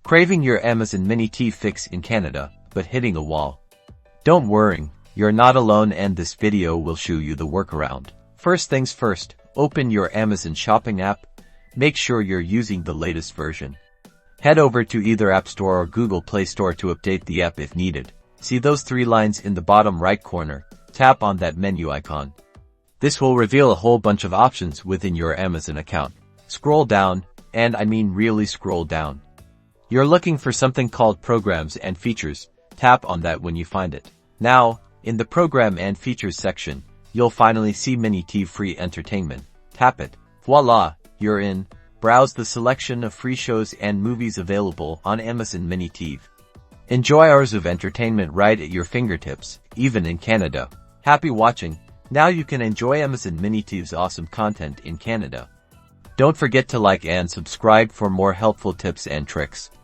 Craving your Amazon MiniTV fix in Canada, but hitting a wall? Don't worry, you're not alone and this video will show you the workaround. First things first, open your Amazon shopping app. Make sure you're using the latest version. Head over to either App Store or Google Play Store to update the app if needed. See those three lines in the bottom right corner? Tap on that menu icon. This will reveal a whole bunch of options within your Amazon account. Scroll down, and I mean really scroll down. You're looking for something called Programs and Features. Tap on that when you find it. Now, in the Program and Features section, you'll finally see MiniTV Free Entertainment. Tap it. Voila, you're in. Browse the selection of free shows and movies available on Amazon MiniTV. Enjoy hours of entertainment right at your fingertips, even in Canada. Happy watching. Now you can enjoy Amazon MiniTV's awesome content in Canada. Don't forget to like and subscribe for more helpful tips and tricks.